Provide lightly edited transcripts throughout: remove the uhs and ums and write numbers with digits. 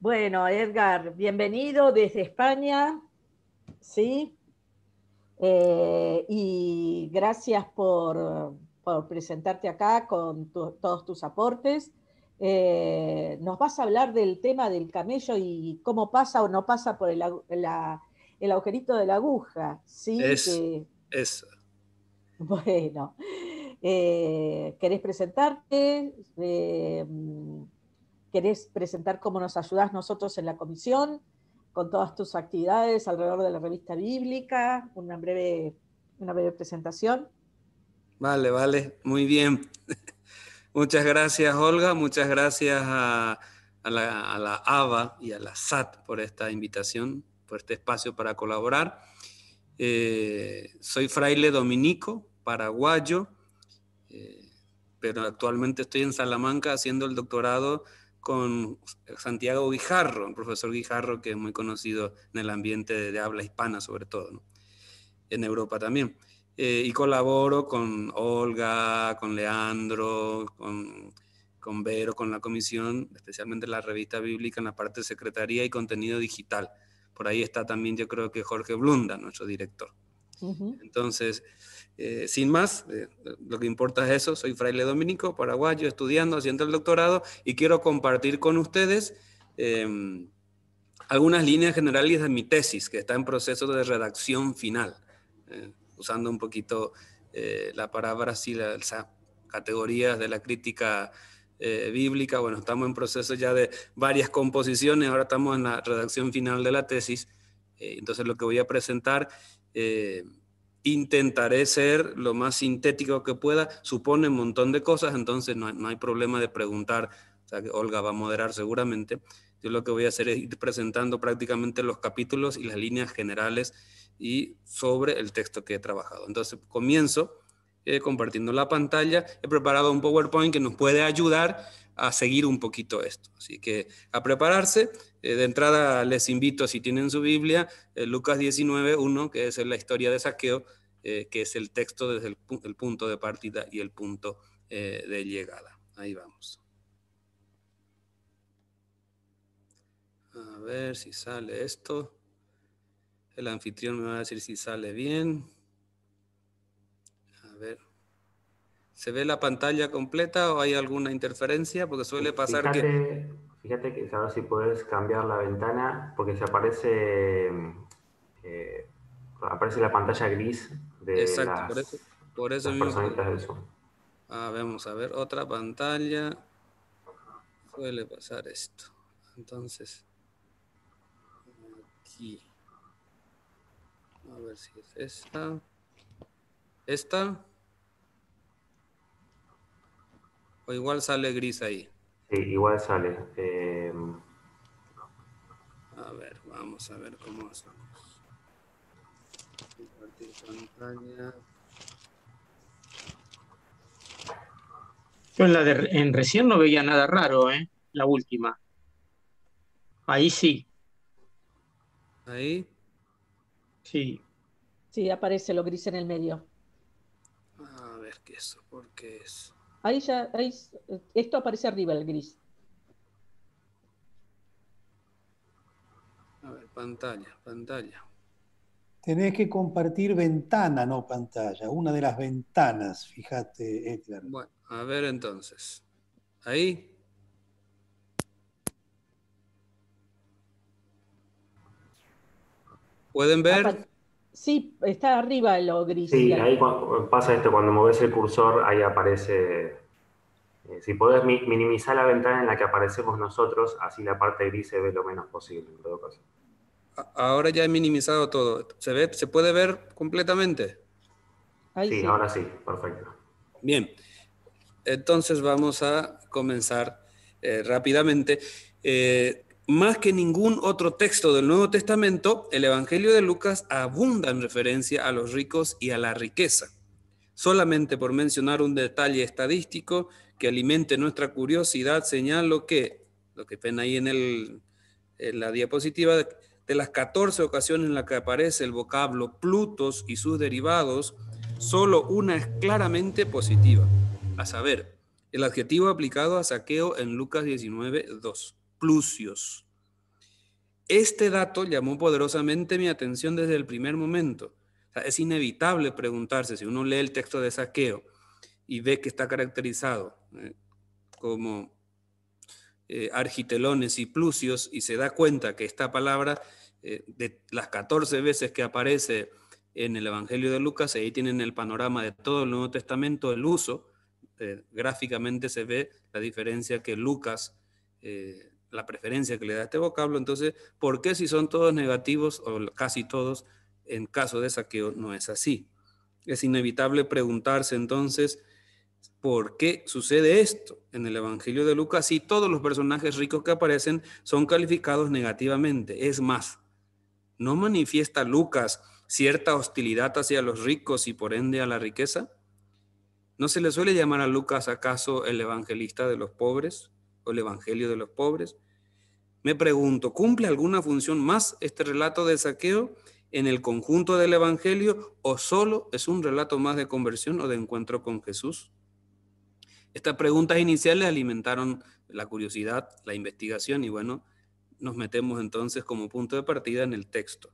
Bueno, Edgar, bienvenido desde España, ¿sí? Y gracias por presentarte acá con todos tus aportes. Nos vas a hablar del tema del camello y cómo pasa o no pasa por el agujerito de la aguja, ¿sí? Es Bueno, ¿querés presentarte? ¿Querés presentar cómo nos ayudás nosotros en la comisión con todas tus actividades alrededor de la revista bíblica? Una breve presentación. Vale, muy bien. Muchas gracias, Olga. Muchas gracias a la ABA y a la SAT por esta invitación, por este espacio para colaborar. Soy fraile dominico, paraguayo, pero actualmente estoy en Salamanca haciendo el doctorado con Santiago Guijarro, el profesor Guijarro, que es muy conocido en el ambiente de habla hispana sobre todo, ¿no? En Europa también. Y colaboro con Olga, con Leandro, con Vero, con la comisión, especialmente la revista bíblica en la parte de secretaría y contenido digital. Por ahí está también, yo creo que Jorge Blunda, nuestro director. Entonces, sin más, lo que importa es eso. Soy fraile dominico, paraguayo, estudiando, haciendo el doctorado, y quiero compartir con ustedes algunas líneas generales de mi tesis, que está en proceso de redacción final, usando un poquito la palabra, así, las categorías de la crítica bíblica. Bueno, estamos en proceso ya de varias composiciones, ahora estamos en la redacción final de la tesis. Entonces lo que voy a presentar, intentaré ser lo más sintético que pueda, supone un montón de cosas, entonces no hay problema de preguntar. O sea, que Olga va a moderar seguramente. Yo lo que voy a hacer es ir presentando prácticamente los capítulos y las líneas generales y sobre el texto que he trabajado. Entonces comienzo compartiendo la pantalla. He preparado un PowerPoint que nos puede ayudar a seguir un poquito esto. Así que a prepararse. De entrada les invito, si tienen su Biblia, Lucas 19:1, que es la historia de Zaqueo, que es el texto desde el punto de partida y el punto de llegada. Ahí vamos. A ver si sale esto. El anfitrión me va a decir si sale bien. A ver. ¿Se ve la pantalla completa o hay alguna interferencia? Porque suele pasar Fíjate que a ver si puedes cambiar la ventana, porque se aparece, aparece la pantalla gris de exacto, por eso las mismo. personitas del Zoom. Vamos a ver otra pantalla. Suele pasar esto. Entonces, aquí. A ver si es esta. ¿Esta? O igual sale gris ahí. Sí, igual sale. A ver, vamos a ver cómo hacemos. Compartir pantalla. Yo en recién no veía nada raro, la última. Ahí sí. Ahí. Sí. Sí, aparece lo gris en el medio. A ver qué es eso, ¿por qué es? Esto aparece arriba, el gris. A ver, pantalla. Tenés que compartir ventana, no pantalla. Una de las ventanas, fíjate, Edgar. Bueno, a ver entonces. Ahí. ¿Pueden ver? Sí, está arriba lo gris. Sí, ahí pasa esto, cuando mueves el cursor, ahí aparece. Si podés minimizar la ventana en la que aparecemos nosotros, así la parte gris se ve lo menos posible, en todo caso. Ahora ya he minimizado todo. ¿Se puede ver completamente? Sí, ahora sí, perfecto. Bien, entonces vamos a comenzar rápidamente. Más que ningún otro texto del Nuevo Testamento, el Evangelio de Lucas abunda en referencia a los ricos y a la riqueza. Solamente por mencionar un detalle estadístico que alimente nuestra curiosidad, señalo que, lo que ven ahí en la diapositiva, de las 14 ocasiones en las que aparece el vocablo plutos y sus derivados, solo una es claramente positiva, a saber, el adjetivo aplicado a Zaqueo en Lucas 19:2, plusios. Este dato llamó poderosamente mi atención desde el primer momento. O sea, es inevitable preguntarse, si uno lee el texto de Zaqueo y ve que está caracterizado como argitelones y plusios, y se da cuenta que esta palabra, de las 14 veces que aparece en el Evangelio de Lucas, ahí tienen el panorama de todo el Nuevo Testamento, el uso, gráficamente se ve la diferencia que Lucas, la preferencia que le da a este vocablo. Entonces, ¿por qué si son todos negativos, o casi todos, en caso de Zaqueo no es así? Es inevitable preguntarse entonces, ¿por qué sucede esto en el Evangelio de Lucas si todos los personajes ricos que aparecen son calificados negativamente? Es más, ¿no manifiesta Lucas cierta hostilidad hacia los ricos y por ende a la riqueza? ¿No se le suele llamar a Lucas acaso el evangelista de los pobres o el evangelio de los pobres? Me pregunto, ¿cumple alguna función más este relato de Zaqueo en el conjunto del evangelio, o solo es un relato más de conversión o de encuentro con Jesús? Estas preguntas iniciales alimentaron la curiosidad, la investigación, y bueno, nos metemos entonces como punto de partida en el texto.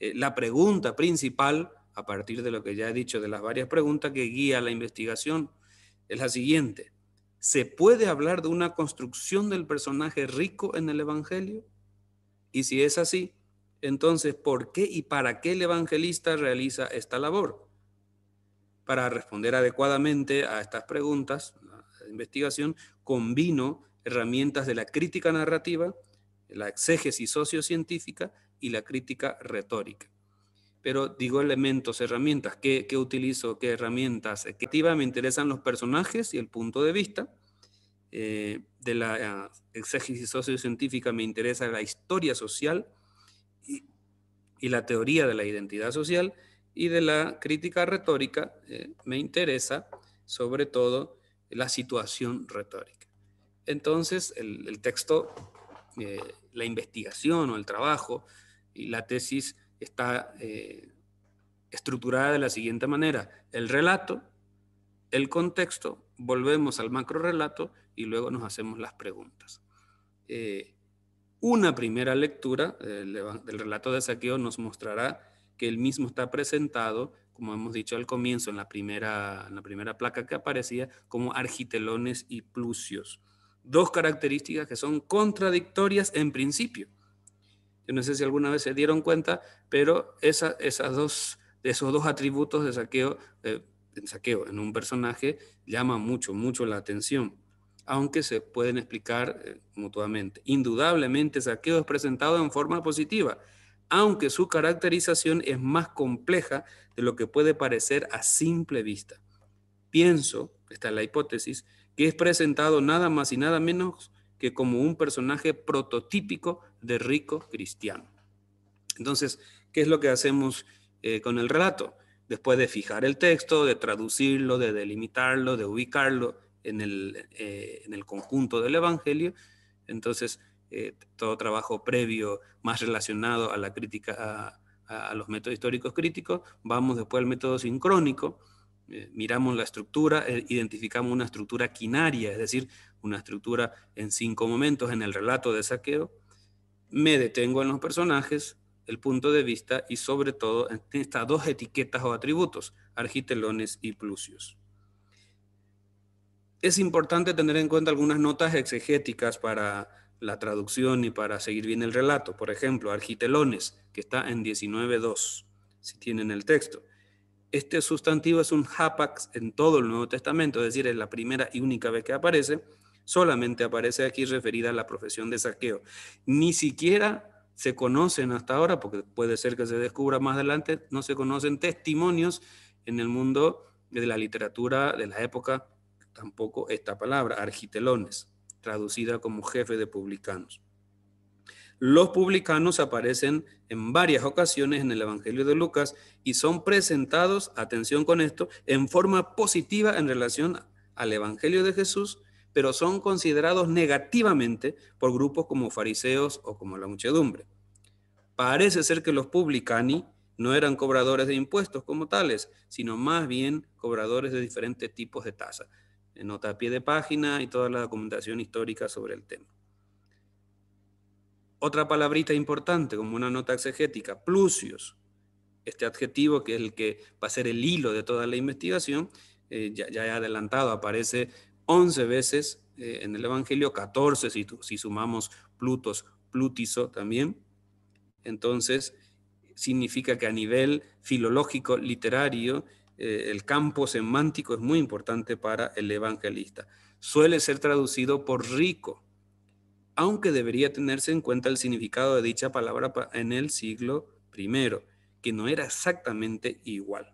La pregunta principal, a partir de lo que ya he dicho de las varias preguntas que guía la investigación, es la siguiente: ¿se puede hablar de una construcción del personaje rico en el Evangelio? Y si es así, entonces, ¿por qué y para qué el evangelista realiza esta labor? Para responder adecuadamente a estas preguntas, la investigación combinó herramientas de la crítica narrativa, la exégesis sociocientífica y la crítica retórica. Pero digo elementos, herramientas, ¿qué utilizo? ¿Qué herramientas? Me interesan los personajes y el punto de vista. De la exégesis sociocientífica me interesa la historia social y la teoría de la identidad social, y de la crítica retórica me interesa sobre todo la situación retórica. Entonces el texto, la investigación o el trabajo y la tesis está estructurada de la siguiente manera: el relato, el contexto, volvemos al macro relato y luego nos hacemos las preguntas. Una primera lectura del relato de Zaqueo nos mostrará que el mismo está presentado, como hemos dicho al comienzo, en la primera placa que aparecía, como argitelones y plusios. Dos características que son contradictorias en principio. Yo no sé si alguna vez se dieron cuenta, pero esos dos atributos de Zaqueo, en un personaje, llaman mucho la atención, aunque se pueden explicar mutuamente. Indudablemente, Zaqueo es presentado en forma positiva, aunque su caracterización es más compleja de lo que puede parecer a simple vista. Pienso, esta es la hipótesis, que es presentado nada más y nada menos que como un personaje prototípico de rico cristiano. Entonces, ¿qué es lo que hacemos con el relato? Después de fijar el texto, de traducirlo, de delimitarlo, de ubicarlo en el conjunto del Evangelio, entonces todo trabajo previo más relacionado a la crítica, a los métodos históricos críticos, vamos después al método sincrónico, miramos la estructura, identificamos una estructura quinaria, es decir, una estructura en 5 momentos en el relato de Zaqueo, me detengo en los personajes, el punto de vista y sobre todo en estas dos etiquetas o atributos, argitelones y plusios. Es importante tener en cuenta algunas notas exegéticas para la traducción y para seguir bien el relato. Por ejemplo, argitelones, que está en 19.2, si tienen el texto. Este sustantivo es un hapax en todo el Nuevo Testamento, es decir, es la primera y única vez que aparece. Solamente aparece aquí referida a la profesión de Zaqueo. Ni siquiera se conocen hasta ahora, porque puede ser que se descubra más adelante, no se conocen testimonios en el mundo de la literatura de la época, tampoco esta palabra, argitelones, traducida como jefe de publicanos. Los publicanos aparecen en varias ocasiones en el Evangelio de Lucas y son presentados, atención con esto, en forma positiva en relación al Evangelio de Jesús, pero son considerados negativamente por grupos como fariseos o como la muchedumbre. Parece ser que los publicani no eran cobradores de impuestos como tales, sino más bien cobradores de diferentes tipos de tasas. Nota a pie de página y toda la documentación histórica sobre el tema. Otra palabrita importante como una nota exegética, plusios. Este adjetivo, que es el que va a ser el hilo de toda la investigación, ya he adelantado, aparece 11 veces en el Evangelio, 14 si sumamos plutos, plutizo también. Entonces, significa que a nivel filológico, literario, el campo semántico es muy importante para el evangelista. Suele ser traducido por rico, aunque debería tenerse en cuenta el significado de dicha palabra en el siglo I, que no era exactamente igual.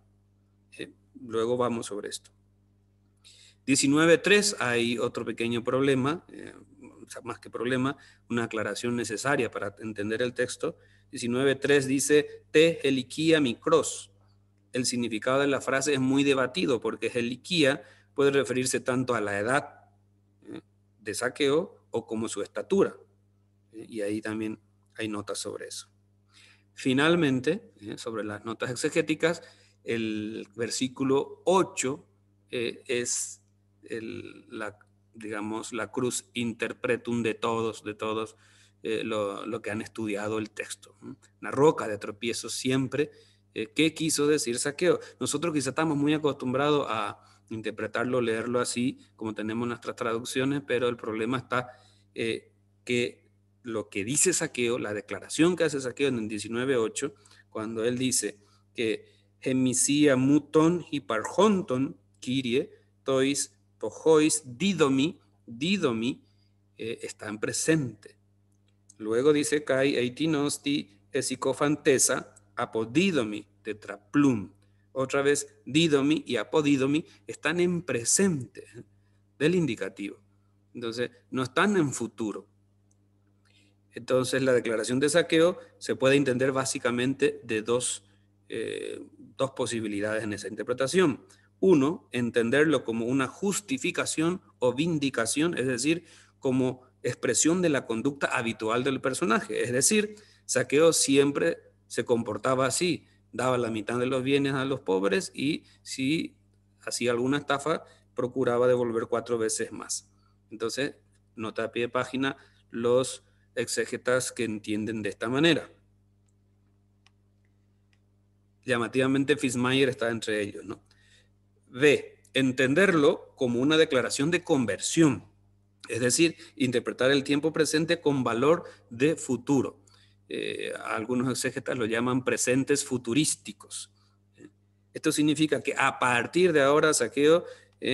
Luego vamos sobre esto. 19.3 hay otro pequeño problema, más que problema, una aclaración necesaria para entender el texto. 19.3 dice, te heliquía micros. El significado de la frase es muy debatido porque heliquía puede referirse tanto a la edad de Zaqueo o como su estatura. Y ahí también hay notas sobre eso. Finalmente, sobre las notas exegéticas, el versículo 8 es la cruz interpretum de todos lo que han estudiado el texto. Una roca de tropiezo siempre. ¿Qué quiso decir Zaqueo? Nosotros quizá estamos muy acostumbrados a interpretarlo, leerlo así, como tenemos nuestras traducciones, pero el problema está que lo que dice Zaqueo, la declaración que hace Zaqueo en el 19.8, cuando él dice que Hemisía muton hiparjonton kirie tois tojois didomi está en presente. Luego dice kai eitinosti esicofantesa apodidomi tetraplum. Otra vez didomi y apodidomi están en presente del indicativo. Entonces no están en futuro. Entonces la declaración de Zaqueo se puede entender básicamente de dos posibilidades en esa interpretación. Uno, entenderlo como una justificación o vindicación, es decir, como expresión de la conducta habitual del personaje. Es decir, Zaqueo siempre se comportaba así, daba la mitad de los bienes a los pobres y si hacía alguna estafa, procuraba devolver 4 veces más. Entonces, nota a pie de página los exégetas que entienden de esta manera. Llamativamente Fitzmayer está entre ellos, ¿no? B, entenderlo como una declaración de conversión, es decir, interpretar el tiempo presente con valor de futuro. Algunos exégetas lo llaman presentes futurísticos. Esto significa que a partir de ahora Zaqueo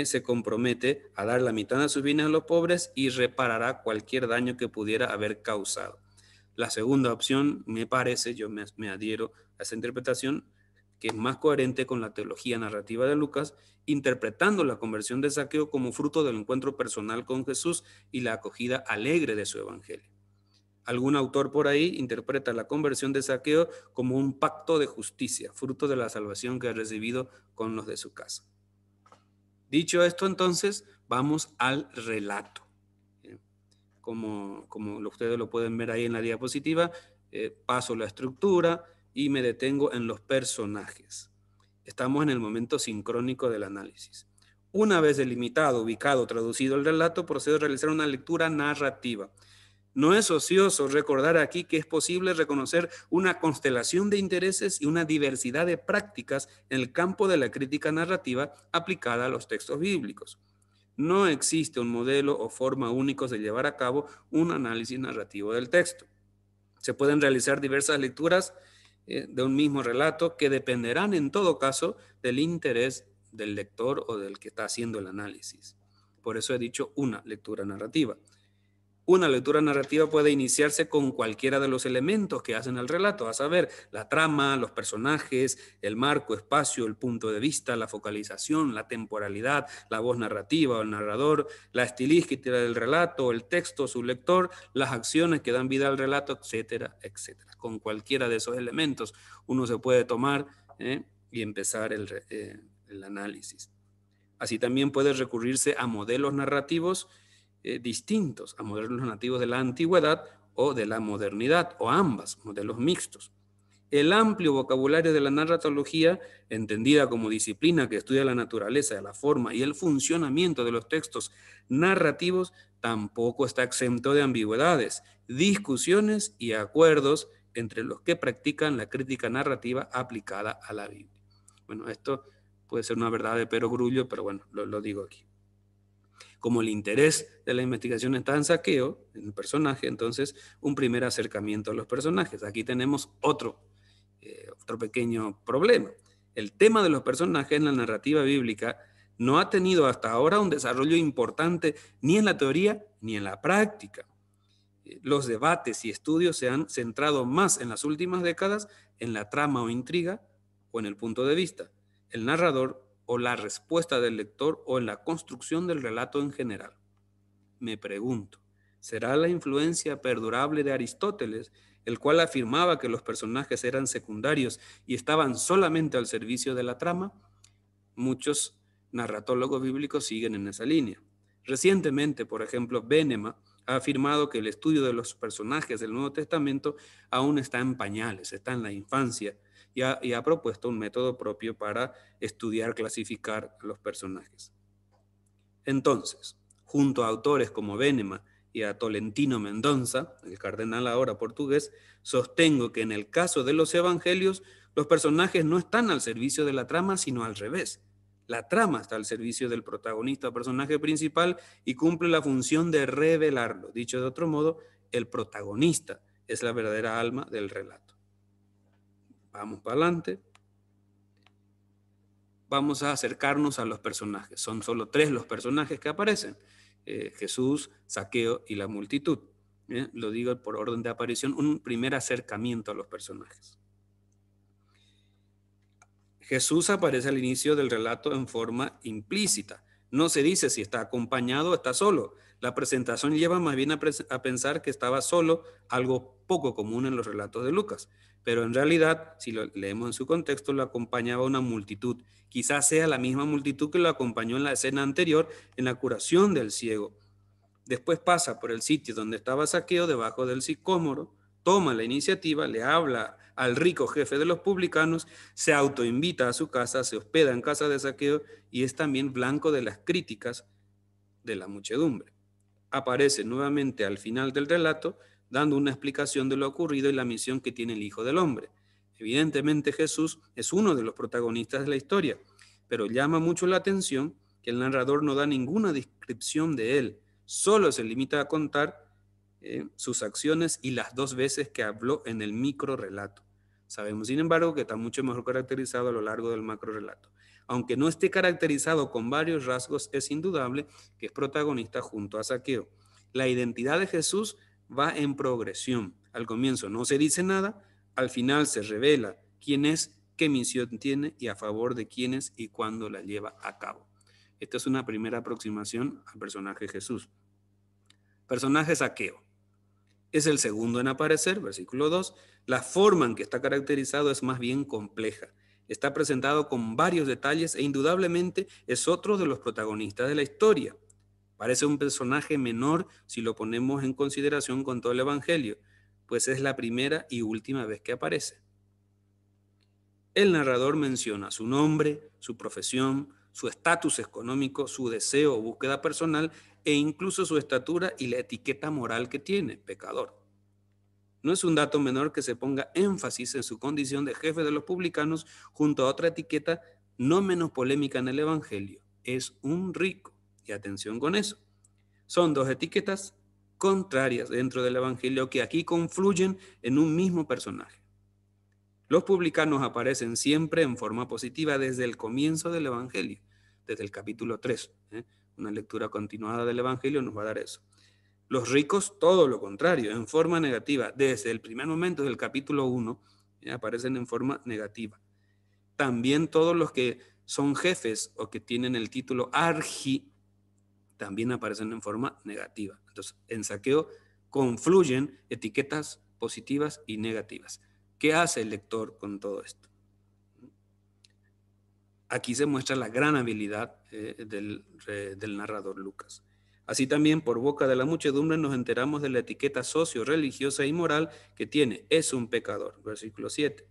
se compromete a dar la mitad de sus bienes a los pobres y reparará cualquier daño que pudiera haber causado. La segunda opción, me parece, yo me adhiero a esa interpretación, que es más coherente con la teología narrativa de Lucas, interpretando la conversión de Zaqueo como fruto del encuentro personal con Jesús y la acogida alegre de su evangelio. Algún autor por ahí interpreta la conversión de Zaqueo como un pacto de justicia, fruto de la salvación que ha recibido con los de su casa. Dicho esto, entonces, vamos al relato. Como ustedes lo pueden ver ahí en la diapositiva, paso la estructura y me detengo en los personajes. Estamos en el momento sincrónico del análisis. Una vez delimitado, ubicado, traducido el relato, procedo a realizar una lectura narrativa. No es ocioso recordar aquí que es posible reconocer una constelación de intereses y una diversidad de prácticas en el campo de la crítica narrativa aplicada a los textos bíblicos. No existe un modelo o forma únicos de llevar a cabo un análisis narrativo del texto. Se pueden realizar diversas lecturas de un mismo relato que dependerán en todo caso del interés del lector o del que está haciendo el análisis. Por eso he dicho una lectura narrativa. Una lectura narrativa puede iniciarse con cualquiera de los elementos que hacen el relato, a saber, la trama, los personajes, el marco, espacio, el punto de vista, la focalización, la temporalidad, la voz narrativa o el narrador, la estilística del relato, el texto, su lector, las acciones que dan vida al relato, etcétera, etcétera. Con cualquiera de esos elementos uno se puede tomar y empezar el análisis. Así también puede recurrirse a modelos narrativos distintos, a modelos nativos de la antigüedad o de la modernidad, o ambas, modelos mixtos. el amplio vocabulario de la narratología, entendida como disciplina que estudia la naturaleza, la forma y el funcionamiento de los textos narrativos, tampoco está exento de ambigüedades, discusiones y acuerdos entre los que practican la crítica narrativa aplicada a la Biblia. Bueno, esto puede ser una verdad de perogrullo, pero bueno, lo digo aquí. Como el interés de la investigación está en Zaqueo, en el personaje, entonces un primer acercamiento a los personajes. Aquí tenemos otro pequeño problema. El tema de los personajes en la narrativa bíblica no ha tenido hasta ahora un desarrollo importante ni en la teoría ni en la práctica. Los debates y estudios se han centrado más en las últimas décadas en la trama o intriga o en el punto de vista, el narrador o la respuesta del lector o en la construcción del relato en general. Me pregunto, ¿será la influencia perdurable de Aristóteles, el cual afirmaba que los personajes eran secundarios y estaban solamente al servicio de la trama? Muchos narratólogos bíblicos siguen en esa línea. Recientemente, por ejemplo, Venema ha afirmado que el estudio de los personajes del Nuevo Testamento aún está en pañales, está en la infancia, y ha propuesto un método propio para estudiar, clasificar a los personajes. Entonces, junto a autores como Venema y a Tolentino Mendonça, el cardenal ahora portugués, sostengo que en el caso de los evangelios, los personajes no están al servicio de la trama, sino al revés. La trama está al servicio del protagonista o personaje principal y cumple la función de revelarlo. Dicho de otro modo, el protagonista es la verdadera alma del relato. Vamos para adelante. Vamos a acercarnos a los personajes. Son solo 3 los personajes que aparecen. Jesús, Zaqueo y la multitud. Lo digo por orden de aparición, un primer acercamiento a los personajes. Jesús aparece al inicio del relato en forma implícita. No se dice si está acompañado o está solo. La presentación lleva más bien a pensar que estaba solo, algo poco común en los relatos de Lucas. Pero en realidad, si lo leemos en su contexto, lo acompañaba una multitud. Quizás sea la misma multitud que lo acompañó en la escena anterior en la curación del ciego. Después pasa por el sitio donde estaba Zaqueo, debajo del sicómoro, toma la iniciativa, le habla al rico jefe de los publicanos, se autoinvita a su casa, se hospeda en casa de Zaqueo y es también blanco de las críticas de la muchedumbre. Aparece nuevamente al final del relato, dando una explicación de lo ocurrido y la misión que tiene el Hijo del Hombre. Evidentemente Jesús es uno de los protagonistas de la historia, pero llama mucho la atención que el narrador no da ninguna descripción de él, solo se limita a contar sus acciones y las 2 veces que habló en el micro relato. Sabemos, sin embargo, que está mucho mejor caracterizado a lo largo del macro relato. Aunque no esté caracterizado con varios rasgos, es indudable que es protagonista junto a Zaqueo. La identidad de Jesús va en progresión. Al comienzo no se dice nada, al final se revela quién es, qué misión tiene y a favor de quiénes y cuándo la lleva a cabo. Esta es una primera aproximación al personaje Jesús. Personaje Zaqueo. Es el segundo en aparecer, versículo 2. La forma en que está caracterizado es más bien compleja. Está presentado con varios detalles e indudablemente es otro de los protagonistas de la historia. Parece un personaje menor si lo ponemos en consideración con todo el Evangelio, pues es la primera y última vez que aparece. El narrador menciona su nombre, su profesión, su estatus económico, su deseo o búsqueda personal e incluso su estatura y la etiqueta moral que tiene, pecador. No es un dato menor que se ponga énfasis en su condición de jefe de los publicanos junto a otra etiqueta no menos polémica en el Evangelio. Es un rico. Y atención con eso. Son 2 etiquetas contrarias dentro del Evangelio que aquí confluyen en un mismo personaje. Los publicanos aparecen siempre en forma positiva desde el comienzo del Evangelio, desde el capítulo 3. Una lectura continuada del Evangelio nos va a dar eso. Los ricos, todo lo contrario, en forma negativa. Desde el primer momento del capítulo 1, aparecen en forma negativa. También todos los que son jefes o que tienen el título argi, también aparecen en forma negativa. Entonces, en Zaqueo confluyen etiquetas positivas y negativas. ¿Qué hace el lector con todo esto? Aquí se muestra la gran habilidad del narrador Lucas. Así también, por boca de la muchedumbre, nos enteramos de la etiqueta socio-religiosa y moral que tiene. Es un pecador, versículo 7.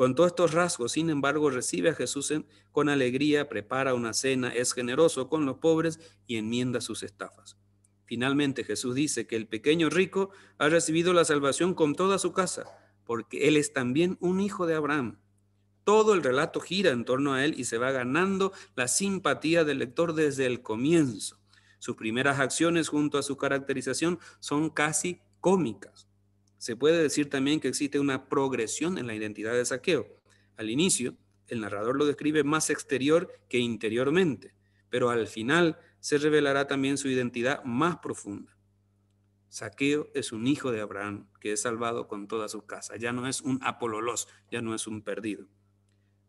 Con todos estos rasgos, sin embargo, recibe a Jesús con alegría, prepara una cena, es generoso con los pobres y enmienda sus estafas. Finalmente, Jesús dice que el pequeño rico ha recibido la salvación con toda su casa, porque él es también un hijo de Abraham. Todo el relato gira en torno a él y se va ganando la simpatía del lector desde el comienzo. Sus primeras acciones junto a su caracterización son casi cómicas. Se puede decir también que existe una progresión en la identidad de Zaqueo. Al inicio, el narrador lo describe más exterior que interiormente, pero al final se revelará también su identidad más profunda. Zaqueo es un hijo de Abraham que es salvado con toda su casa. Ya no es un apololos, ya no es un perdido.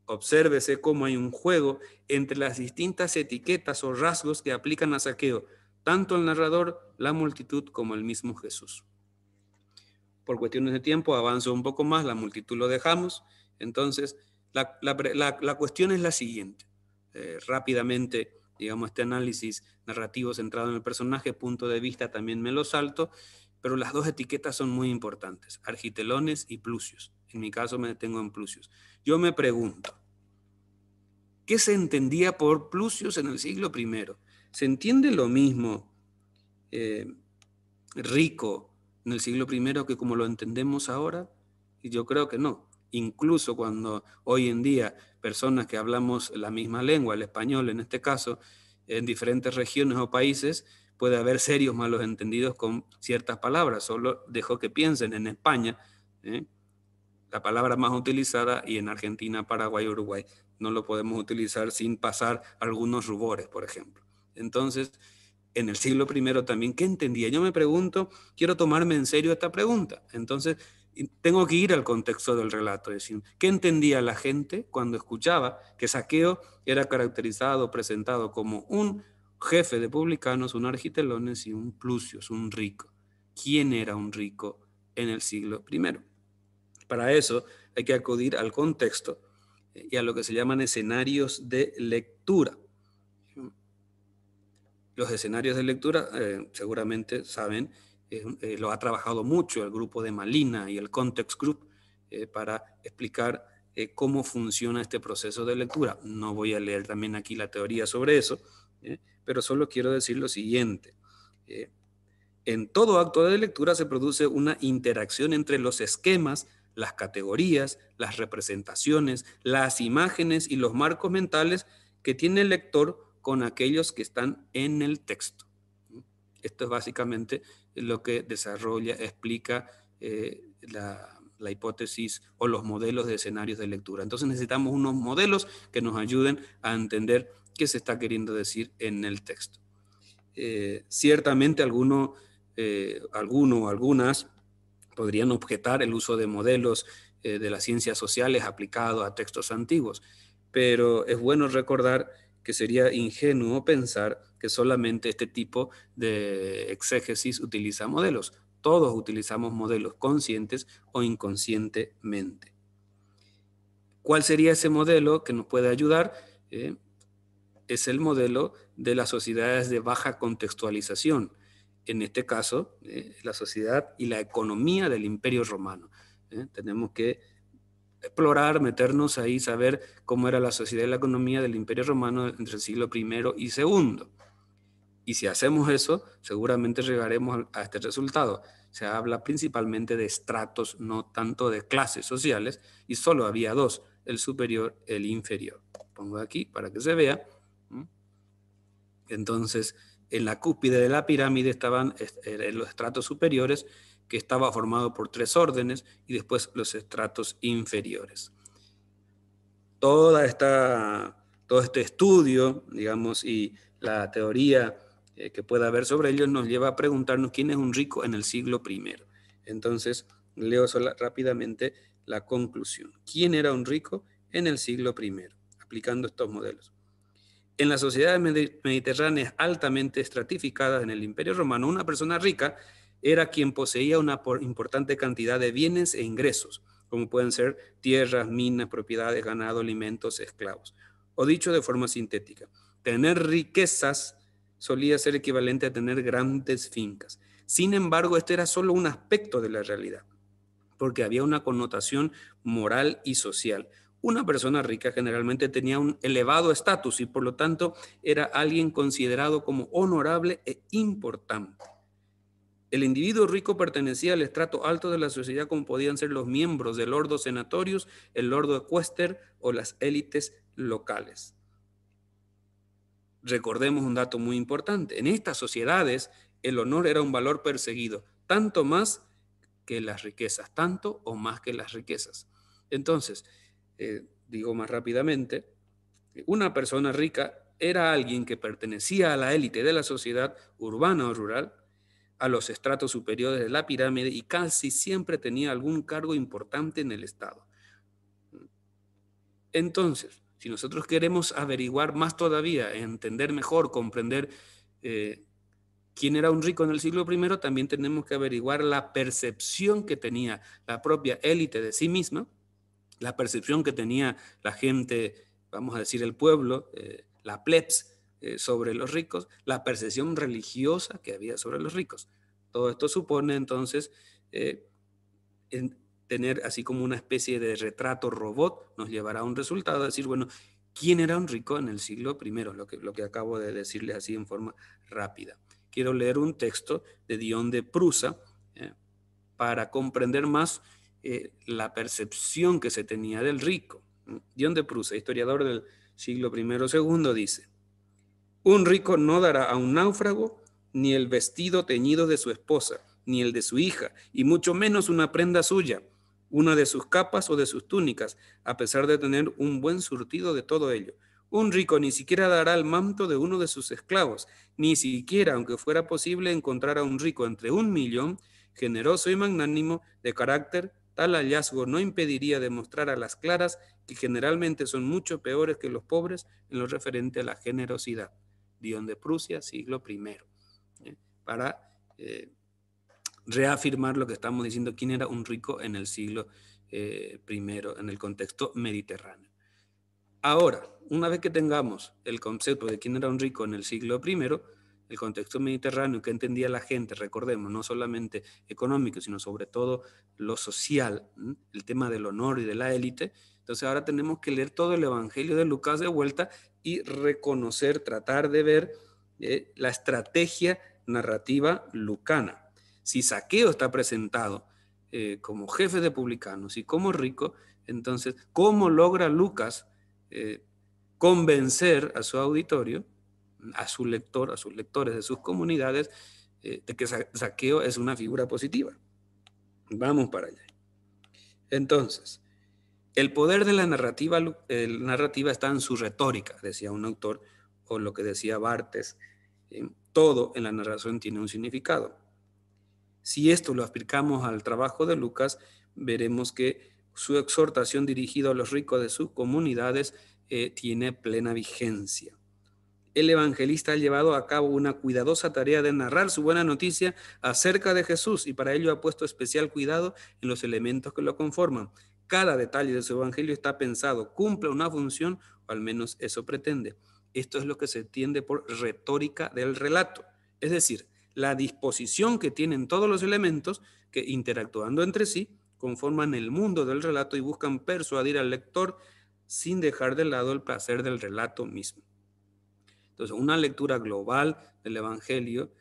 Obsérvese cómo hay un juego entre las distintas etiquetas o rasgos que aplican a Zaqueo, tanto el narrador, la multitud, como el mismo Jesús. Por cuestiones de tiempo avanzo un poco más, la multitud lo dejamos. Entonces, la cuestión es la siguiente. Rápidamente, digamos, este análisis narrativo centrado en el personaje, punto de vista también me lo salto, pero las dos etiquetas son muy importantes, argitelones y plusios. En mi caso me detengo en plusios. Yo me pregunto, ¿qué se entendía por plusios en el siglo I? ¿Se entiende lo mismo rico en el siglo I que como lo entendemos ahora? Y yo creo que no. Incluso cuando hoy en día personas que hablamos la misma lengua, el español en este caso, en diferentes regiones o países, puede haber serios malos entendidos con ciertas palabras. Solo dejo que piensen en España, la palabra más utilizada, y en Argentina, Paraguay, Uruguay. No lo podemos utilizar sin pasar algunos rubores, por ejemplo. Entonces, en el siglo I también, ¿qué entendía? Yo me pregunto, quiero tomarme en serio esta pregunta. Entonces, tengo que ir al contexto del relato, es decir, ¿qué entendía la gente cuando escuchaba que Zaqueo era caracterizado, presentado como un jefe de publicanos, un argitelones y un plusios, un rico? ¿Quién era un rico en el siglo I? Para eso hay que acudir al contexto y a lo que se llaman escenarios de lectura. Los escenarios de lectura, seguramente saben, lo ha trabajado mucho el grupo de Malina y el Context Group para explicar cómo funciona este proceso de lectura. No voy a leer también aquí la teoría sobre eso, pero solo quiero decir lo siguiente. En todo acto de lectura se produce una interacción entre los esquemas, las categorías, las representaciones, las imágenes y los marcos mentales que tiene el lector con aquellos que están en el texto. Esto es básicamente lo que desarrolla, explica la hipótesis o los modelos de escenarios de lectura. Entonces necesitamos unos modelos que nos ayuden a entender qué se está queriendo decir en el texto. Ciertamente alguno o algunas podrían objetar el uso de modelos de las ciencias sociales aplicados a textos antiguos, pero es bueno recordar que sería ingenuo pensar que solamente este tipo de exégesis utiliza modelos. Todos utilizamos modelos conscientes o inconscientemente. ¿Cuál sería ese modelo que nos puede ayudar? Es el modelo de las sociedades de baja contextualización. En este caso, la sociedad y la economía del Imperio Romano. Tenemos que explorar, meternos ahí, saber cómo era la sociedad y la economía del Imperio Romano entre el siglo I y II. Y si hacemos eso, seguramente llegaremos a este resultado. Se habla principalmente de estratos, no tanto de clases sociales, y solo había dos, el superior y el inferior. Pongo aquí para que se vea. Entonces, en la cúspide de la pirámide estaban los estratos superiores, que estaba formado por 3 órdenes, y después los estratos inferiores. Todo este estudio, digamos, y la teoría que pueda haber sobre ellos nos lleva a preguntarnos quién es un rico en el siglo I. Entonces, leo rápidamente la conclusión. ¿Quién era un rico en el siglo I? Aplicando estos modelos. En las sociedades mediterráneas altamente estratificadas en el Imperio Romano, una persona rica era quien poseía una importante cantidad de bienes e ingresos, como pueden ser tierras, minas, propiedades, ganado, alimentos, esclavos. O dicho de forma sintética, tener riquezas solía ser equivalente a tener grandes fincas. Sin embargo, este era solo un aspecto de la realidad. porque había una connotación moral y social. Una persona rica generalmente tenía un elevado estatus y por lo tanto era alguien considerado como honorable e importante. El individuo rico pertenecía al estrato alto de la sociedad, como podían ser los miembros del ordo senatorius, el ordo equester o las élites locales. Recordemos un dato muy importante. En estas sociedades el honor era un valor perseguido, tanto más que las riquezas, tanto o más que las riquezas. Entonces, digo más rápidamente, una persona rica era alguien que pertenecía a la élite de la sociedad urbana o rural, a los estratos superiores de la pirámide y casi siempre tenía algún cargo importante en el Estado. Entonces, si nosotros queremos averiguar más todavía, entender mejor, comprender quién era un rico en el siglo I, también tenemos que averiguar la percepción que tenía la propia élite de sí misma, la percepción que tenía la gente, vamos a decir el pueblo, la plebs, sobre los ricos, la percepción religiosa que había sobre los ricos. Todo esto supone entonces tener así como una especie de retrato robot, nos llevará a un resultado, decir, bueno, ¿quién era un rico en el siglo I? Lo que acabo de decirles así en forma rápida. Quiero leer un texto de Dion de Prusa para comprender más la percepción que se tenía del rico. Dion de Prusa, historiador del siglo I o II, dice: un rico no dará a un náufrago ni el vestido teñido de su esposa, ni el de su hija, y mucho menos una prenda suya, una de sus capas o de sus túnicas, a pesar de tener un buen surtido de todo ello. Un rico ni siquiera dará el manto de uno de sus esclavos, ni siquiera, aunque fuera posible encontrar a un rico entre 1.000.000, generoso y magnánimo, de carácter, tal hallazgo no impediría demostrar a las claras que generalmente son mucho peores que los pobres en lo referente a la generosidad. Dion de Prusia, siglo I, para reafirmar lo que estamos diciendo, quién era un rico en el siglo I, en el contexto mediterráneo. Ahora, una vez que tengamos el concepto de quién era un rico en el siglo I, el contexto mediterráneo, que entendía la gente, recordemos, no solamente económico, sino sobre todo lo social, el tema del honor y de la élite. Entonces ahora tenemos que leer todo el Evangelio de Lucas de vuelta y reconocer, tratar de ver la estrategia narrativa lucana. Si Zaqueo está presentado como jefe de publicanos y como rico, entonces, ¿cómo logra Lucas convencer a su auditorio, a su lector, a sus lectores de sus comunidades, de que Zaqueo es una figura positiva? Vamos para allá. Entonces, el poder de la narrativa está en su retórica, decía un autor, o lo que decía Barthes. Todo en la narración tiene un significado. Si esto lo aplicamos al trabajo de Lucas, veremos que su exhortación dirigida a los ricos de sus comunidades tiene plena vigencia. El evangelista ha llevado a cabo una cuidadosa tarea de narrar su buena noticia acerca de Jesús y para ello ha puesto especial cuidado en los elementos que lo conforman. Cada detalle de su evangelio está pensado, cumple una función, o al menos eso pretende. Esto es lo que se entiende por retórica del relato, es decir, la disposición que tienen todos los elementos que, interactuando entre sí, conforman el mundo del relato y buscan persuadir al lector sin dejar de lado el placer del relato mismo. Entonces, una lectura global del Evangelio,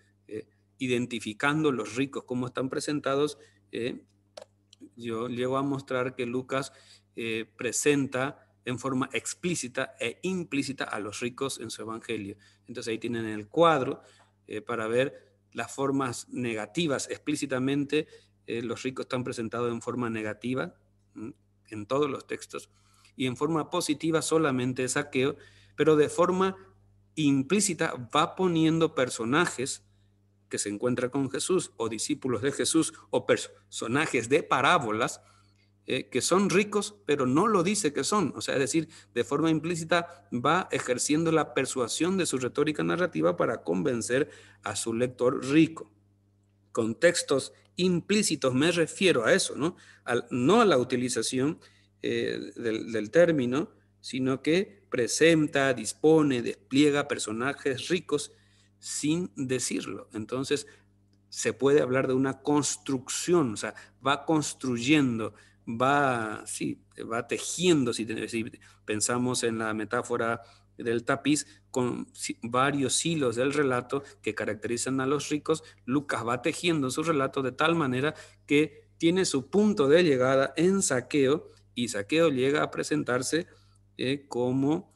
identificando los ricos como están presentados, yo llego a mostrar que Lucas presenta en forma explícita e implícita a los ricos en su Evangelio. Entonces ahí tienen el cuadro para ver las formas negativas. Explícitamente los ricos están presentados en forma negativa en todos los textos y en forma positiva solamente Zaqueo, pero de forma implícita va poniendo personajes que se encuentran con Jesús o discípulos de Jesús o personajes de parábolas que son ricos, pero no lo dice que son. O sea, es decir, de forma implícita va ejerciendo la persuasión de su retórica narrativa para convencer a su lector rico. Con textos implícitos me refiero a eso, ¿no? No a la utilización del término, sino que presenta, dispone, despliega personajes ricos sin decirlo. Entonces, se puede hablar de una construcción, o sea, va construyendo, va tejiendo, si pensamos en la metáfora del tapiz, con varios hilos del relato que caracterizan a los ricos. Lucas va tejiendo su relato de tal manera que tiene su punto de llegada en Zaqueo, y Zaqueo llega a presentarse como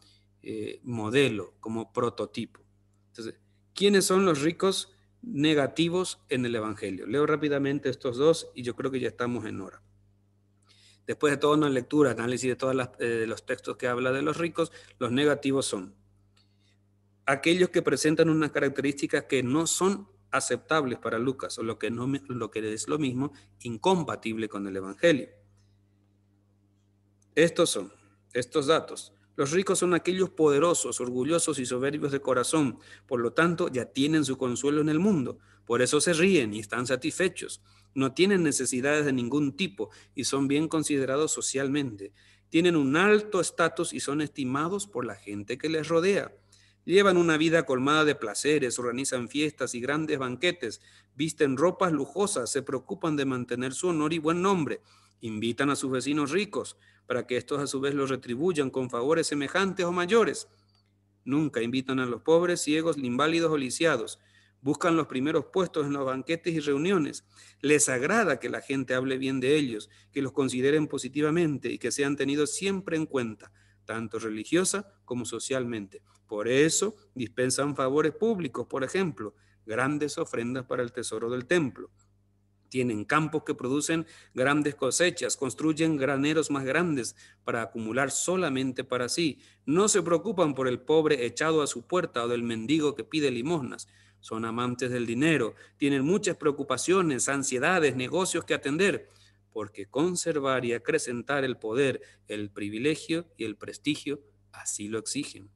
modelo, como prototipo. Entonces, ¿quiénes son los ricos negativos en el Evangelio? Leo rápidamente estos dos y yo creo que ya estamos en hora. Después de toda una lectura, análisis de todos los textos que habla de los ricos, los negativos son aquellos que presentan unas características que no son aceptables para Lucas, o lo que es lo mismo, incompatible con el Evangelio. Estos son estos datos. Los ricos son aquellos poderosos, orgullosos y soberbios de corazón. Por lo tanto, ya tienen su consuelo en el mundo. Por eso se ríen y están satisfechos. No tienen necesidades de ningún tipo y son bien considerados socialmente. Tienen un alto estatus y son estimados por la gente que les rodea. Llevan una vida colmada de placeres, organizan fiestas y grandes banquetes, visten ropas lujosas, se preocupan de mantener su honor y buen nombre, invitan a sus vecinos ricos para que estos a su vez los retribuyan con favores semejantes o mayores. Nunca invitan a los pobres, ciegos, inválidos o lisiados. Buscan los primeros puestos en los banquetes y reuniones. Les agrada que la gente hable bien de ellos, que los consideren positivamente y que sean tenidos siempre en cuenta, tanto religiosa como socialmente. Por eso dispensan favores públicos, por ejemplo, grandes ofrendas para el tesoro del templo. Tienen campos que producen grandes cosechas, construyen graneros más grandes para acumular solamente para sí. No se preocupan por el pobre echado a su puerta o del mendigo que pide limosnas. Son amantes del dinero, tienen muchas preocupaciones, ansiedades, negocios que atender, porque conservar y acrecentar el poder, el privilegio y el prestigio así lo exigen.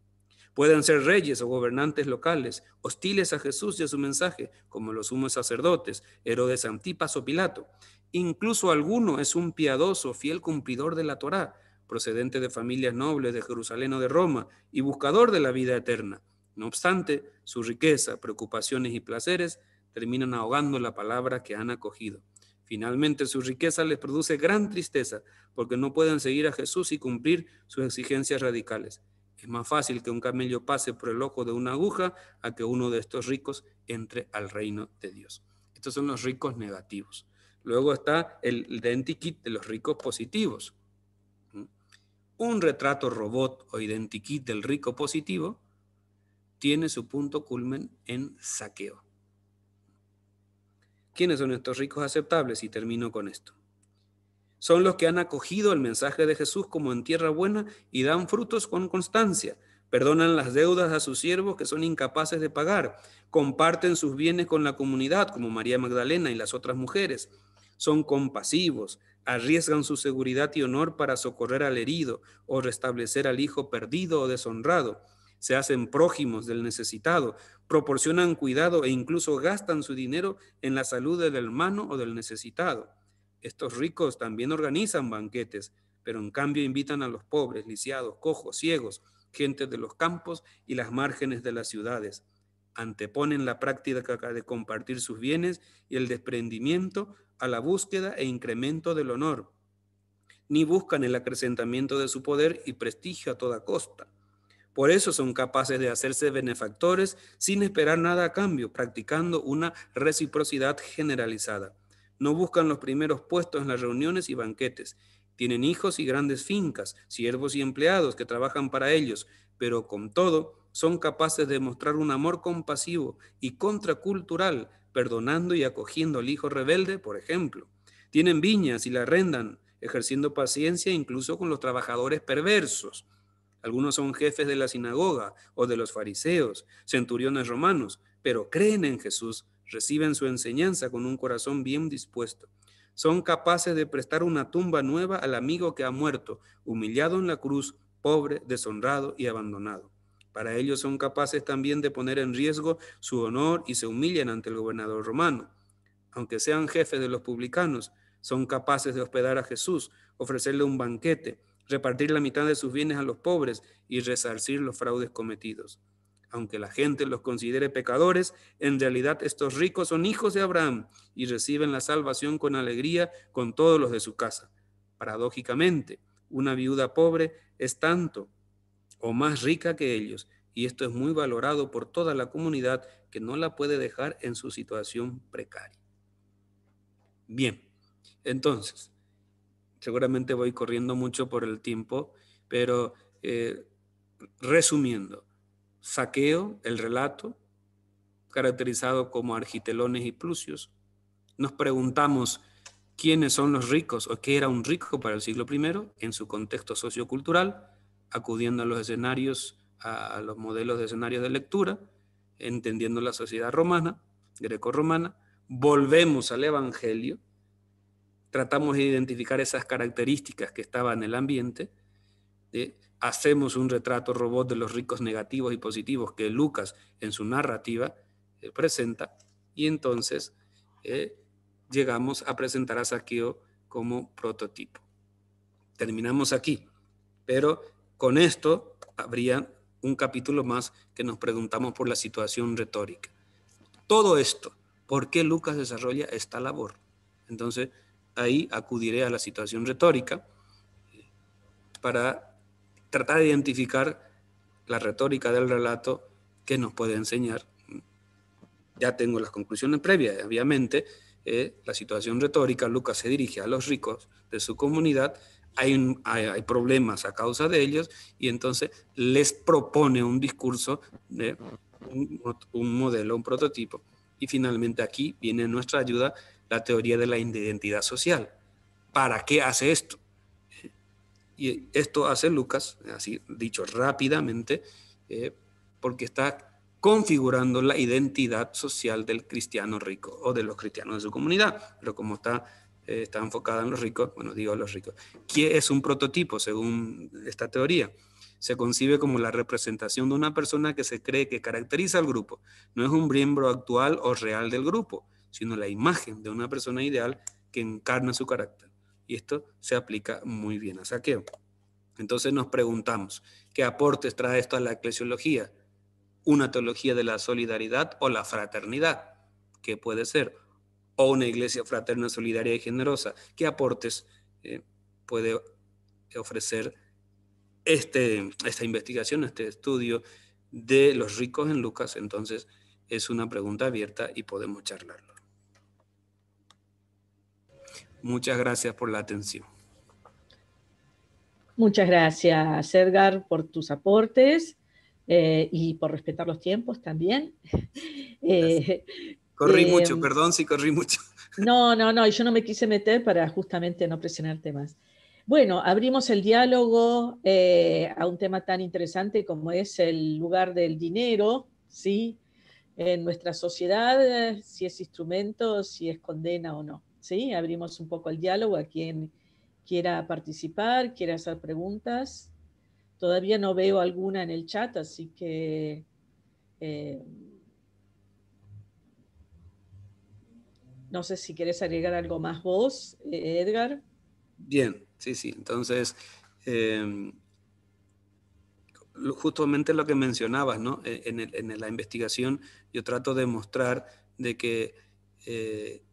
Pueden ser reyes o gobernantes locales, hostiles a Jesús y a su mensaje, como los sumos sacerdotes, Herodes Antipas o Pilato. Incluso alguno es un piadoso, fiel cumplidor de la Torá, procedente de familias nobles de Jerusalén o de Roma y buscador de la vida eterna. No obstante, su riqueza, preocupaciones y placeres terminan ahogando la palabra que han acogido. Finalmente, su riqueza les produce gran tristeza porque no pueden seguir a Jesús y cumplir sus exigencias radicales. Es más fácil que un camello pase por el ojo de una aguja a que uno de estos ricos entre al reino de Dios. Estos son los ricos negativos. Luego está el identikit de los ricos positivos. Un retrato robot o identikit del rico positivo tiene su punto culmen en Zaqueo. ¿Quiénes son estos ricos aceptables? Y termino con esto. Son los que han acogido el mensaje de Jesús como en tierra buena y dan frutos con constancia. Perdonan las deudas a sus siervos que son incapaces de pagar. Comparten sus bienes con la comunidad, como María Magdalena y las otras mujeres. Son compasivos, arriesgan su seguridad y honor para socorrer al herido o restablecer al hijo perdido o deshonrado. Se hacen prójimos del necesitado, proporcionan cuidado e incluso gastan su dinero en la salud del hermano o del necesitado. Estos ricos también organizan banquetes, pero en cambio invitan a los pobres, lisiados, cojos, ciegos, gente de los campos y las márgenes de las ciudades. Anteponen la práctica de compartir sus bienes y el desprendimiento a la búsqueda e incremento del honor. Ni buscan el acrecentamiento de su poder y prestigio a toda costa. Por eso son capaces de hacerse benefactores sin esperar nada a cambio, practicando una reciprocidad generalizada. No buscan los primeros puestos en las reuniones y banquetes. Tienen hijos y grandes fincas, siervos y empleados que trabajan para ellos, pero con todo son capaces de mostrar un amor compasivo y contracultural, perdonando y acogiendo al hijo rebelde, por ejemplo. Tienen viñas y la arrendan, ejerciendo paciencia incluso con los trabajadores perversos. Algunos son jefes de la sinagoga o de los fariseos, centuriones romanos, pero creen en Jesús, reciben su enseñanza con un corazón bien dispuesto. Son capaces de prestar una tumba nueva al amigo que ha muerto, humillado en la cruz, pobre, deshonrado y abandonado. Para ellos son capaces también de poner en riesgo su honor y se humillan ante el gobernador romano. Aunque sean jefes de los publicanos, son capaces de hospedar a Jesús, ofrecerle un banquete, repartir la mitad de sus bienes a los pobres y resarcir los fraudes cometidos. Aunque la gente los considere pecadores, en realidad estos ricos son hijos de Abraham y reciben la salvación con alegría con todos los de su casa. Paradójicamente, una viuda pobre es tanto o más rica que ellos, y esto es muy valorado por toda la comunidad que no la puede dejar en su situación precaria. Bien, entonces, seguramente voy corriendo mucho por el tiempo, pero resumiendo, Zaqueo, el relato, caracterizado como Argitelones y Plusios. Nos preguntamos quiénes son los ricos o qué era un rico para el siglo I en su contexto sociocultural, acudiendo a los escenarios, a los modelos de escenarios de lectura, entendiendo la sociedad romana, greco-romana. Volvemos al Evangelio, tratamos de identificar esas características que estaban en el ambiente, hacemos un retrato robot de los ricos negativos y positivos que Lucas en su narrativa presenta, y entonces llegamos a presentar a Zaqueo como prototipo. Terminamos aquí, pero con esto habría un capítulo más que nos preguntamos por la situación retórica. Todo esto, ¿por qué Lucas desarrolla esta labor? Entonces, ahí acudiré a la situación retórica para tratar de identificar la retórica del relato que nos puede enseñar. Ya tengo las conclusiones previas, obviamente. La situación retórica, Lucas se dirige a los ricos de su comunidad, hay problemas a causa de ellos, y entonces les propone un discurso, un modelo, un prototipo. Y finalmente aquí viene en nuestra ayuda la teoría de la identidad social. ¿Para qué hace esto? Y esto hace Lucas, así dicho rápidamente, porque está configurando la identidad social del cristiano rico o de los cristianos de su comunidad. Pero como está enfocada en los ricos, bueno, digo los ricos. ¿Qué es un prototipo según esta teoría? Se concibe como la representación de una persona que se cree que caracteriza al grupo. No es un miembro actual o real del grupo, sino la imagen de una persona ideal que encarna su carácter. Y esto se aplica muy bien a Zaqueo. Entonces nos preguntamos, ¿qué aportes trae esto a la eclesiología? ¿Una teología de la solidaridad o la fraternidad? ¿Qué puede ser? ¿O una iglesia fraterna, solidaria y generosa? ¿Qué aportes puede ofrecer esta investigación, este estudio de los ricos en Lucas? Entonces es una pregunta abierta y podemos charlarlo. Muchas gracias por la atención. Muchas gracias, Edgar, por tus aportes y por respetar los tiempos también. Corrí mucho, perdón si corrí mucho. No, y yo no me quise meter para justamente no presionarte más. Bueno, abrimos el diálogo a un tema tan interesante como es el lugar del dinero, ¿sí? En nuestra sociedad, si es instrumento, si es condena o no, ¿sí? Abrimos un poco el diálogo a quien quiera participar, quiera hacer preguntas. Todavía no veo alguna en el chat, así que no sé si querés agregar algo más vos, Edgar. Bien, sí. Entonces, justamente lo que mencionabas, ¿no? En la investigación yo trato de mostrar de que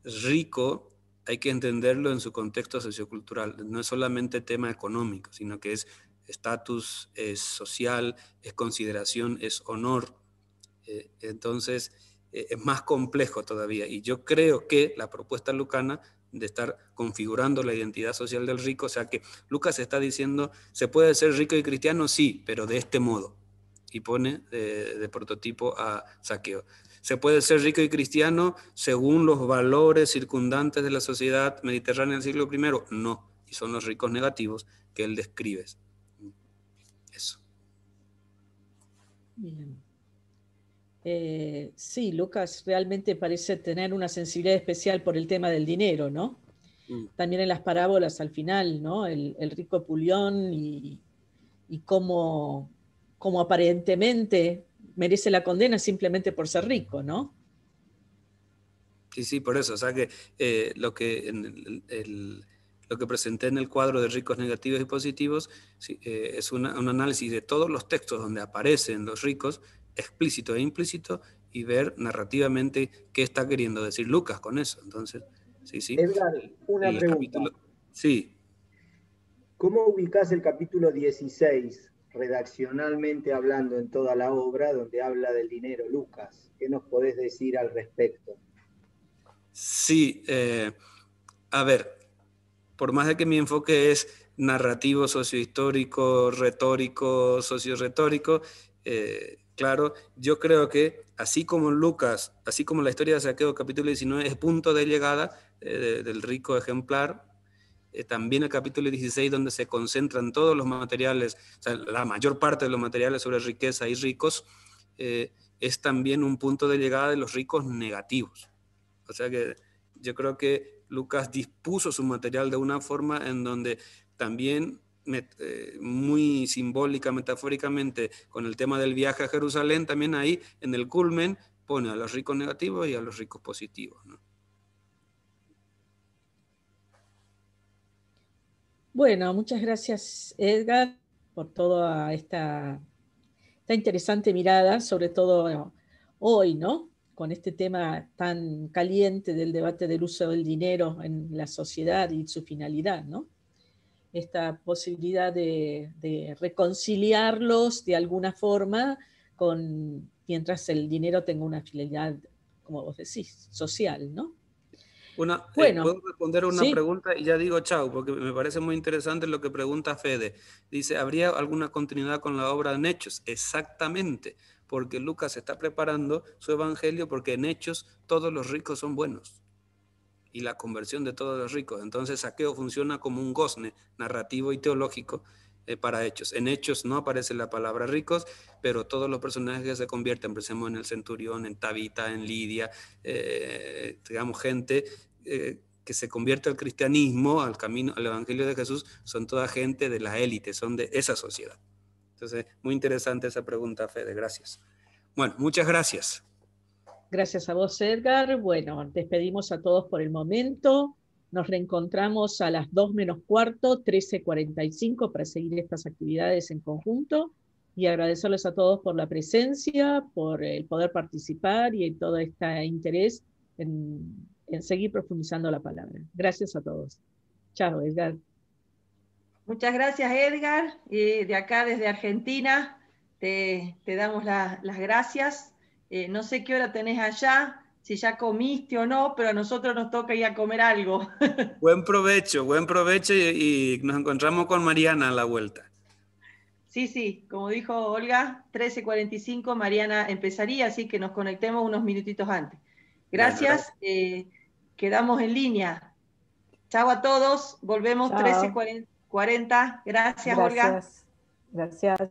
rico hay que entenderlo en su contexto sociocultural. No es solamente tema económico, sino que es estatus, es social, es consideración, es honor. Entonces, es más complejo todavía. Y yo creo que la propuesta lucana de estar configurando la identidad social del rico, o sea que Lucas está diciendo, ¿se puede ser rico y cristiano? Sí, pero de este modo. Y pone de prototipo a Zaqueo. ¿Se puede ser rico y cristiano según los valores circundantes de la sociedad mediterránea del siglo I? No, y son los ricos negativos que él describe. Eso. Bien. Sí, Lucas realmente parece tener una sensibilidad especial por el tema del dinero, ¿no? También en las parábolas al final, ¿no? El rico Pulión y cómo aparentemente merece la condena simplemente por ser rico, ¿no? Sí, por eso. O sea que lo que presenté en el cuadro de ricos negativos y positivos es un análisis de todos los textos donde aparecen los ricos explícito e implícito y ver narrativamente qué está queriendo decir Lucas con eso. Entonces, sí. Edgar, una El pregunta. capítulo, sí. ¿Cómo ubicás el capítulo 16, redaccionalmente hablando, en toda la obra, donde habla del dinero, Lucas? ¿Qué nos podés decir al respecto? Sí, a ver, por más de que mi enfoque es narrativo, sociohistórico, retórico, socioretórico, claro, yo creo que así como Lucas, así como la historia de Saqueo capítulo 19 es punto de llegada del rico ejemplar, también el capítulo 16 donde se concentran todos los materiales, o sea, la mayor parte de los materiales sobre riqueza y ricos, es también un punto de llegada de los ricos negativos. O sea que yo creo que Lucas dispuso su material de una forma en donde también muy simbólica, metafóricamente, con el tema del viaje a Jerusalén, también ahí en el culmen pone a los ricos negativos y a los ricos positivos, ¿no? Bueno, muchas gracias, Edgar, por toda esta interesante mirada, sobre todo hoy, ¿no? Con este tema tan caliente del debate del uso del dinero en la sociedad y su finalidad, ¿no? Esta posibilidad de reconciliarlos de alguna forma mientras el dinero tenga una finalidad, como vos decís, social, ¿no? Bueno, ¿puedo responder una sí. pregunta? Y ya digo chao, porque me parece muy interesante lo que pregunta Fede. Dice, ¿habría alguna continuidad con la obra en Hechos? Exactamente, porque Lucas está preparando su evangelio porque en Hechos todos los ricos son buenos y la conversión de todos los ricos. Entonces Saqueo funciona como un gozne narrativo y teológico para Hechos. En Hechos no aparece la palabra ricos, pero todos los personajes que se convierten, pensemos en el centurión, en Tabita, en Lidia, digamos gente que se convierte al cristianismo, al camino, al evangelio de Jesús, son toda gente de la élite, son de esa sociedad. Entonces, muy interesante esa pregunta, Fede, gracias. Bueno, muchas gracias. Gracias a vos, Edgar. Bueno, despedimos a todos por el momento. Nos reencontramos a las 2 menos cuarto, 13:45, para seguir estas actividades en conjunto. Y agradecerles a todos por la presencia, por el poder participar y todo este interés en seguir profundizando la palabra. Gracias a todos. Chao, Edgar. Muchas gracias, Edgar. De acá, desde Argentina, te damos las gracias. No sé qué hora tenés allá, si ya comiste o no, pero a nosotros nos toca ir a comer algo. Buen provecho y nos encontramos con Mariana a la vuelta. Sí, como dijo Olga, 13:45 Mariana empezaría, así que nos conectemos unos minutitos antes. Gracias, quedamos en línea. Chao a todos, volvemos 13:40. Gracias, Olga. Gracias.